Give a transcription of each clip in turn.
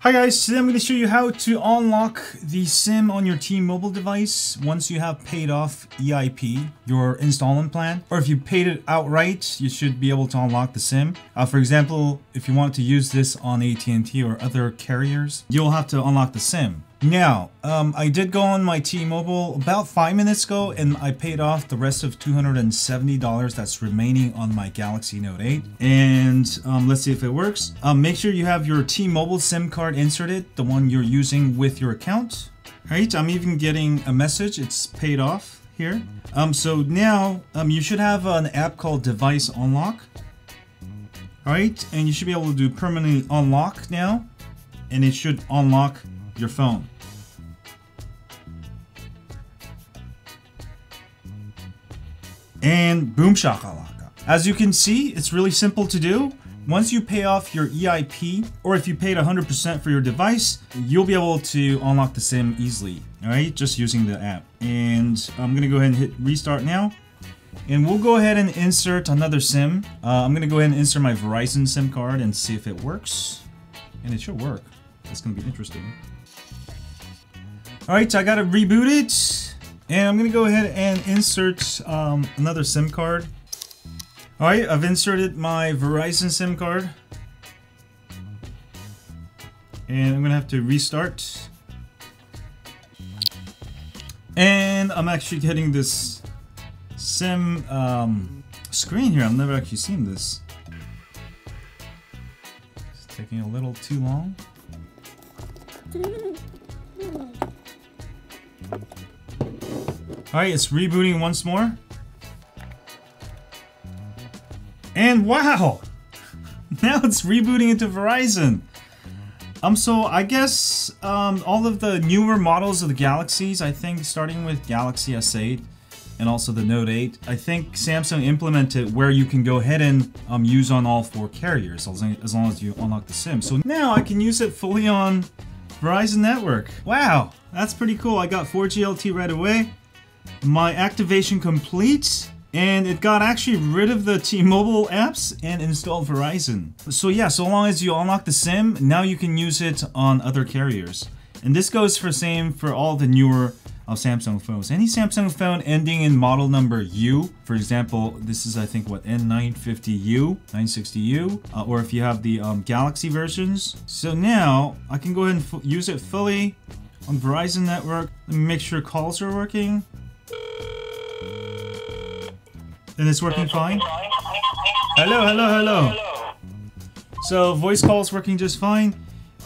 Hi guys, today I'm going to show you how to unlock the SIM on your T-Mobile device once you have paid off EIP, your installment plan, or if you paid it outright, you should be able to unlock the SIM. For example, if you want to use this on at&t or other carriers, you'll have to unlock the SIM. Now, I did go on my T-Mobile about 5 minutes ago and I paid off the rest of $270 that's remaining on my Galaxy Note 8. And let's see if it works. Make sure you have your T-Mobile SIM card inserted, the one you're using with your account. Alright, I'm even getting a message, it's paid off here. So now, you should have an app called Device Unlock. Alright, and you should be able to do permanently unlock now. And it should unlock your phone. And boom shakalaka. As you can see, it's really simple to do. Once you pay off your EIP, or if you paid 100% for your device, you'll be able to unlock the SIM easily, alright? Just using the app. And I'm gonna go ahead and hit restart now. And we'll go ahead and insert another SIM. I'm gonna go ahead and insert my Verizon SIM card and see if it works. And it should work. That's gonna be interesting. Alright, so I got it rebooted. And I'm gonna go ahead and insert another SIM card. Alright, I've inserted my Verizon SIM card. And I'm gonna have to restart. And I'm actually getting this SIM screen here. I've never actually seen this. It's taking a little too long. Alright, it's rebooting once more. And wow! Now it's rebooting into Verizon. So I guess all of the newer models of the Galaxies, I think starting with Galaxy S8 and also the Note 8, I think Samsung implemented where you can go ahead and use on all 4 carriers as long as you unlock the SIM. So now I can use it fully on Verizon network. Wow, that's pretty cool. I got 4G LTE right away. My activation complete, and it got actually rid of the T-Mobile apps and installed Verizon. So yeah, so long as you unlock the SIM, now you can use it on other carriers. And this goes for same for all the newer Samsung phones. Any Samsung phone ending in model number U, for example, this is I think what, N950U, 960U, or if you have the Galaxy versions. So now I can go ahead and use it fully on Verizon network. Let me make sure calls are working. And it's working fine. Hello, hello, hello. So voice call is working just fine.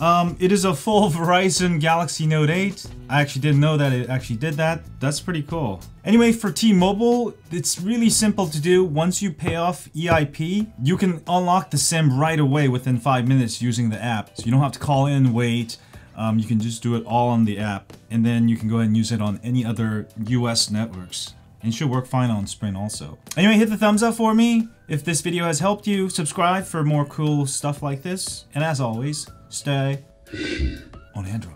It is a full Verizon Galaxy Note 8. I actually didn't know that it actually did that. That's pretty cool. Anyway, for T-Mobile, it's really simple to do. Once you pay off EIP, you can unlock the SIM right away within 5 minutes using the app. So you don't have to call in, wait. You can just do it all on the app. And then you can go ahead and use it on any other US networks. And it should work fine on Sprint also. Anyway, hit the thumbs up for me if this video has helped you. Subscribe for more cool stuff like this. And as always, stay on Android.